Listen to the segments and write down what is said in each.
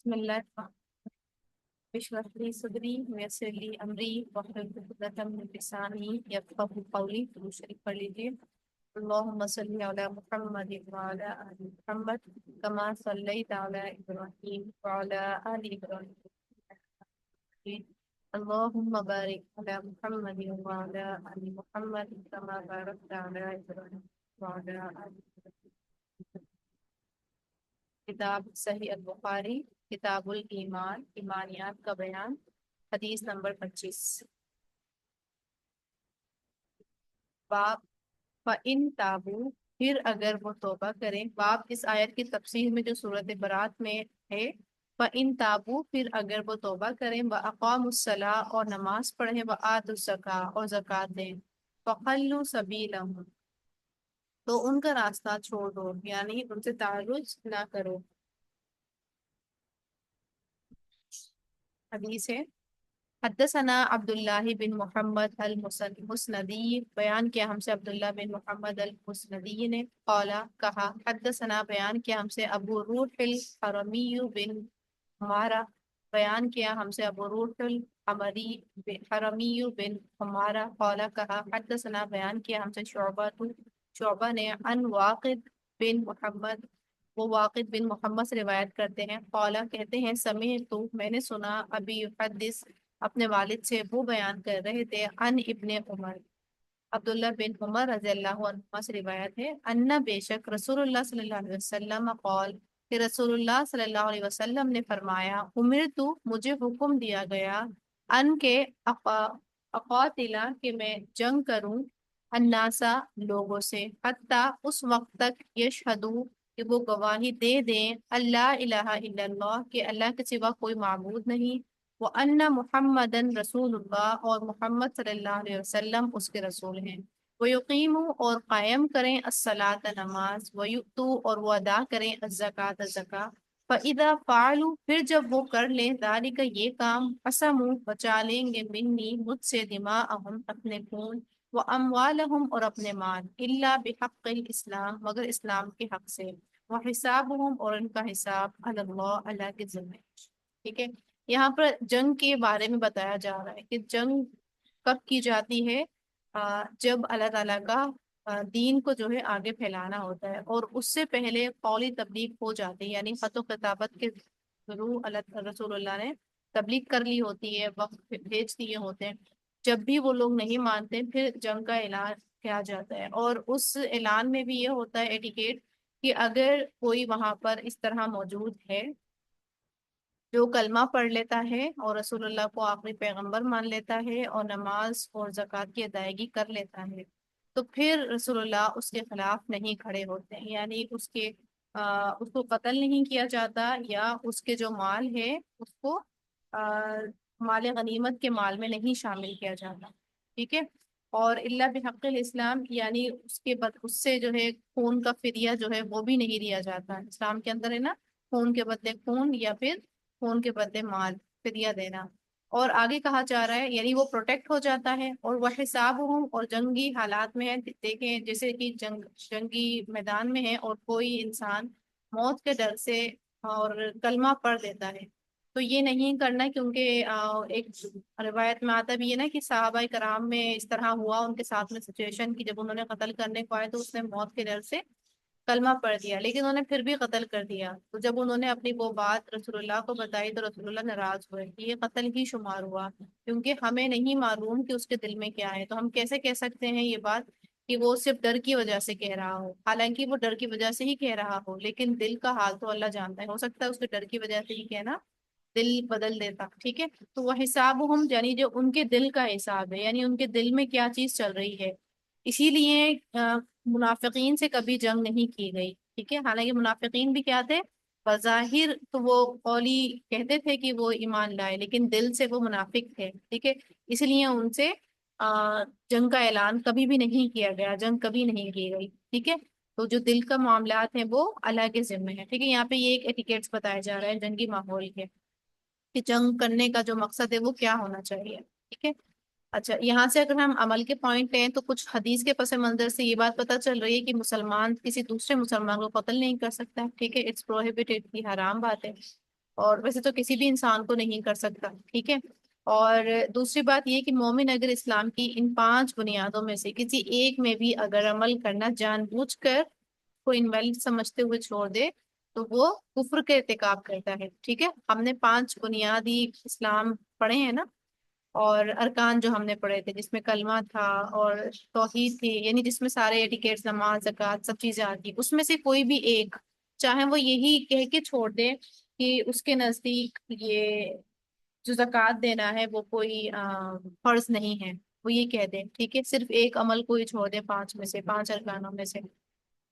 بسم اللہ اشرح لي صدری ویسر لی امری واحلل عقدۃ من لسانی یفقهوا قولی. تو شریف پڑھ لیجیے. اللهم صل علی محمد وعلی آل محمد كما صلیت علی ابراہیم وعلی آل ابراہیم. اللهم بارک علی محمد وعلی آل محمد كما بارکت علی ابراہیم وعلی آل ابراہیم. کتاب صحیح البخاری، کتاب الایمان، ایمانیات کا بیان، حدیث نمبر 25. باب فَإِن تابو، پھر اگر وہ توبہ کریں. باب اس آیت کی تفسیر میں جو صورت برات میں ہے. فَإِن تابو، پھر اگر وہ توبہ کریں، وَأَقَامُوا الصَّلَاةَ، اور نماز پڑھیں، وَآتُوا الزَّکَاةَ، اور زکوٰۃ دیں، فَخَلُّوا سَبِیلَهُمْ، تو ان کا راستہ چھوڑ دو، یعنی ان سے تعرض نہ کرو. حدیث ہے. حدثنا عبداللہ بن محمد المسندی، بیان کیا ہم سے عبداللہ بن محمد المسندی نے. قالا، کہا. حدثنا، بیان کیا ہم سے ابو روح الحرمی بن ہمارا، بیان کیا ہم سے ابو روح الحرمی بن ہمارا. قالا، کہا. حدثنا، بیان کیا ہم سے شعبہ نے عن واقد بن محمد، وہ واقد بن محمد سے روایت کرتے ہیں. قالا، کہتے ہیں سمعت، میں نے سنا، ابی یحدث، اپنے والد سے وہ بیان کر رہے تھے، عن ابن عمر، عبداللہ بن عمر رضی اللہ عنہ سے روایت ہے. ان بے شک رسول اللہ صلی اللہ علیہ وسلم قال، کہ رسول اللہ صلی اللہ علیہ وسلم نے فرمایا، امرت، مجھے حکم دیا گیا، ان کے اقاتلا، کہ میں جنگ کروں، الناسا، لوگوں سے، حتی، اس وقت تک، یشہدو، کہ وہ گواہی دے دیں، اللہ الہ الا اللہ، کہ اللہ کے سوا کوئی معبود نہیں، وَأَنَّ مُحَمَّدًا رسول اللہ، اور محمد صلی اللہ علیہ وسلم اس کے رسول ہیں. وَيُقِيمُوا، اور قائم کریں، الصَّلَاةَ، نماز، وَيُؤْتُوا، اور وہ ادا کریں، الزَّکَاةَ، زکوٰۃ. فَإِذَا فَعَلُوا، پھر جب وہ کر لیں، ذَلِكَ، یہ کام، قَسَمُوا، بچا لیں گے، مِنِّی، مجھ سے، دِمَاءَهُمْ، اپنے خون، وَأَمْوَالَهُمْ، اور اپنے مال، إِلَّا بِحَقِّ الْإِسْلام، مگر اسلام کے حق سے، وَحِسَابُهُمْ، اور ان کا حساب، علی اللہ، اللہ کے ذمہ. ٹھیک ہے. یہاں پر جنگ کے بارے میں بتایا جا رہا ہے کہ جنگ کب کی جاتی ہے. جب اللہ تعالیٰ کا دین کو جو ہے آگے پھیلانا ہوتا ہے، اور اس سے پہلے قولی تبلیغ ہو جاتی ہے، یعنی خط و کتابت کے تھرو رسول اللہ نے تبلیغ کر لی ہوتی ہے، وقت بھیج دیے ہوتے ہیں. جب بھی وہ لوگ نہیں مانتے، پھر جنگ کا اعلان کیا جاتا ہے. اور اس اعلان میں بھی یہ ہوتا ہے ایٹیکیٹ، کہ اگر کوئی وہاں پر اس طرح موجود ہے جو کلمہ پڑھ لیتا ہے اور رسول اللہ کو آخری پیغمبر مان لیتا ہے اور نماز اور زکوٰۃ کی ادائیگی کر لیتا ہے، تو پھر رسول اللہ اس کے خلاف نہیں کھڑے ہوتے ہیں، یعنی اس کو قتل نہیں کیا جاتا، یا اس کے جو مال ہے اس کو مال غنیمت کے مال میں نہیں شامل کیا جاتا. ٹھیک ہے. اور اللہ بحق الاسلام، یعنی اس سے جو ہے خون کا فدیہ جو ہے وہ بھی نہیں دیا جاتا. اسلام کے اندر ہے نا، خون کے بدلے خون، یا پھر خون کے بدلے مال، فدیہ دینا. اور آگے کہا جا رہا ہے، یعنی وہ پروٹیکٹ ہو جاتا ہے. اور وہ حساب ہوں، اور جنگی حالات میں ہے، دیکھیں جیسے کہ جنگی میدان میں ہے اور کوئی انسان موت کے ڈر سے اور کلمہ پڑھ دیتا ہے، تو یہ نہیں کرنا. کیونکہ ایک روایت میں آتا بھی ہے نا کہ صحابہ کرام میں اس طرح ہوا ان کے ساتھ میں سچویشن کی، جب انہوں نے قتل کرنے کو آئے تو اس نے موت کے ڈر سے کلمہ پڑھ دیا، لیکن انہوں نے پھر بھی قتل کر دیا. تو جب انہوں نے اپنی وہ بات رسول اللہ کو بتائی تو رسول اللہ ناراض ہوئے کہ یہ قتل ہی شمار ہوا، کیونکہ ہمیں نہیں معلوم کہ اس کے دل میں کیا ہے. تو ہم کیسے کہہ سکتے ہیں یہ بات کہ وہ صرف ڈر کی وجہ سے کہہ رہا ہو، حالانکہ وہ ڈر کی وجہ سے ہی کہہ رہا ہو، لیکن دل کا حال تو اللہ جانتا ہے. ہو سکتا ہے اس کے ڈر کی وجہ سے ہی کہنا دل بدل دیتا. ٹھیک ہے. تو وہ حساب ہم، یعنی جو ان کے دل کا حساب ہے، یعنی ان کے دل میں کیا چیز چل رہی ہے. اسی لیے منافقین سے کبھی جنگ نہیں کی گئی. ٹھیک ہے. حالانکہ منافقین بھی کیا تھے، بظاہر تو وہ قولی کہتے تھے کہ وہ ایمان لائے، لیکن دل سے وہ منافق تھے. ٹھیک ہے. اس لیے ان سے جنگ کا اعلان کبھی بھی نہیں کیا گیا، جنگ کبھی نہیں کی گئی. ٹھیک ہے. تو جو دل کا معاملات ہیں وہ اللہ کے ذمہ ہے. ٹھیک ہے. یہاں پہ یہ ایک ایٹیکیٹس بتایا جا رہا ہے جنگی ماحول کے، کہ جنگ کرنے کا جو مقصد ہے وہ کیا ہونا چاہیے. ٹھیک ہے. اچھا، یہاں سے اگر ہم عمل کے پوائنٹ لیں تو کچھ حدیث کے پس منظر سے یہ بات پتہ چل رہی ہے کہ مسلمان کسی دوسرے مسلمان کو قتل نہیں کر سکتا. ٹھیک ہے. اٹس پروہیبٹڈ، کی حرام بات ہے. اور ویسے تو کسی بھی انسان کو نہیں کر سکتا، ٹھیک ہے۔ اور دوسری بات یہ کہ مومن اگر اسلام کی ان 5 بنیادوں میں سے کسی ایک میں بھی اگر عمل کرنا جان بوجھ کر کو انویلڈ سمجھتے ہوئے چھوڑ دے تو وہ کفر کا ارتکاب کرتا ہے، ٹھیک ہے۔ ہم نے 5 بنیادی اسلام پڑھے ہیں نا، اور ارکان جو ہم نے پڑھے تھے جس میں کلمہ تھا اور توحید تھی، یعنی جس میں سارے ایٹیکیٹس، نماز، زکوٰۃ، سب چیزیں آتی، اس میں سے کوئی بھی ایک چاہے وہ یہی کہہ کے چھوڑ دے کہ اس کے نزدیک یہ جو زکوٰۃ دینا ہے وہ کوئی فرض نہیں ہے، وہ یہ کہہ دے، ٹھیک ہے، صرف ایک عمل کوئی چھوڑ دے 5 میں سے، 5 ارکانوں میں سے،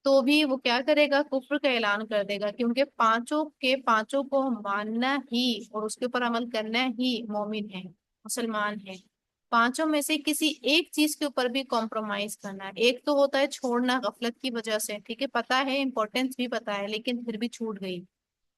تو بھی وہ کیا کرے گا؟ کفر کا اعلان کر دے گا، کیونکہ پانچوں کے پانچوں کو ماننا ہی اور اس کے اوپر عمل کرنا ہی مومن ہے، مسلمان ہے۔ پانچوں میں سے کسی ایک چیز کے اوپر بھی کمپرومائز کرنا ہے، ایک تو ہوتا ہے چھوڑنا غفلت کی وجہ سے، ٹھیک ہے، پتا ہے امپورٹینس بھی پتا ہے لیکن پھر بھی چھوٹ گئی،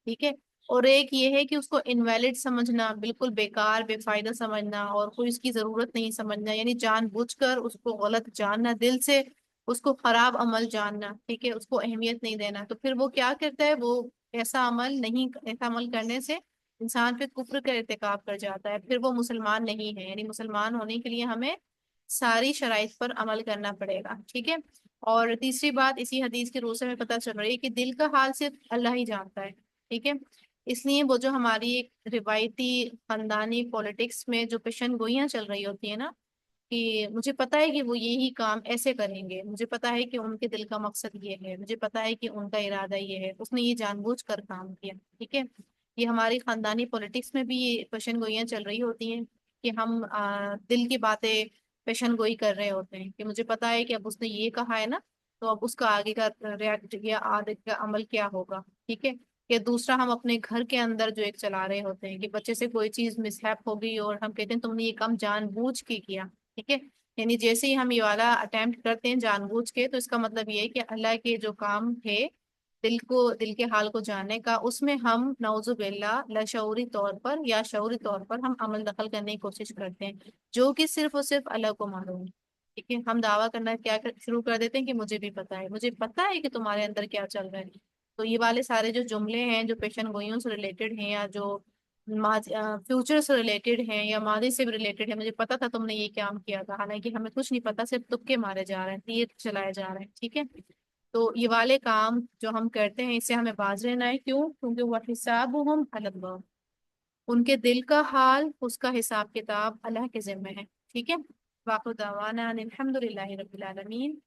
ٹھیک ہے۔ اور ایک یہ ہے کہ اس کو انویلڈ سمجھنا، بالکل بیکار بے فائدہ سمجھنا اور کوئی اس کی ضرورت نہیں سمجھنا، یعنی جان بوجھ کر اس کو غلط جاننا، دل سے اس کو خراب عمل جاننا، ٹھیک ہے، اس کو اہمیت نہیں دینا، تو پھر وہ کیا کرتا ہے؟ وہ ایسا عمل کرنے سے انسان پہ کفر کا ارتکاب کر جاتا ہے، پھر وہ مسلمان نہیں ہے، یعنی مسلمان ہونے کے لیے ہمیں ساری شرائط پر عمل کرنا پڑے گا، ٹھیک ہے۔ اور تیسری بات اسی حدیث کے روح سے ہمیں پتہ چل رہی ہے کہ دل کا حال صرف اللہ ہی جانتا ہے، ٹھیک ہے۔ اس لیے وہ جو ہماری ایک روایتی خاندانی پولیٹکس میں جو پیشن گوئیاں چل رہی ہوتی ہیں نا، کہ مجھے پتا ہے کہ وہ یہی کام ایسے کریں گے، مجھے پتا ہے کہ ان کے دل کا مقصد یہ ہے، مجھے پتا ہے کہ ان کا ارادہ یہ ہے، اس نے یہ جان بوجھ کر کام کیا، ٹھیک ہے۔ یہ ہماری خاندانی پولیٹکس میں بھی یہ پیشن گوئیاں چل رہی ہوتی ہیں کہ ہم دل کی باتیں پیشن گوئی کر رہے ہوتے ہیں کہ مجھے پتا ہے کہ اب اس نے یہ کہا ہے نا، تو اب اس کا آگے کا ریاکٹ یا آگے کا عمل کیا ہوگا، ٹھیک ہے۔ کہ دوسرا ہم اپنے گھر کے اندر جو ایک چلا رہے ہوتے ہیں کہ بچے سے کوئی چیز مسہیپ ہوگی اور ہم کہتے ہیں تم نے یہ کام جان بوجھ کے کیا، ٹھیک ہے۔ یعنی جیسے ہی ہم یہ والا اٹیمپٹ کرتے ہیں جان بوجھ کے، تو اس کا مطلب یہ ہے کہ اللہ کے جو کام ہے دل کے حال کو جاننے کا، اس میں ہم نعوذ باللہ لاشعوری طور پر یا شعوری طور پر ہم عمل دخل کرنے کی کوشش کرتے ہیں، جو کہ صرف اور صرف اللہ کو معلوم ہے، ٹھیک ہے۔ ہم دعویٰ کرنا شروع کر دیتے ہیں کہ مجھے بھی پتا ہے، مجھے پتا ہے کہ تمہارے اندر کیا چل رہا ہے۔ تو یہ والے سارے جو جملے ہیں جو پیشن گوئیوں سے ریلیٹڈ ہیں یا جو فیوچر سے ریلیٹڈ ہیں یا ماضی سے بھی ریلیٹڈ ہے، مجھے پتا تھا تم نے یہ کام کیا تھا، حالانکہ ہمیں کچھ نہیں پتا، صرف تکے مارے جا رہے ہیں، تیر چلائے جا رہے ہیں، ٹھیک ہے۔ تو یہ والے کام جو ہم کرتے ہیں اس سے ہمیں باز رہنا ہے، کیوں؟ کیونکہ وہ حسابہم علی اللہ، ان کے دل کا حال، اس کا حساب کتاب اللہ کے ذمہ ہے، ٹھیک ہے۔ واخر دعوانا ان الحمد للہ رب العالمین۔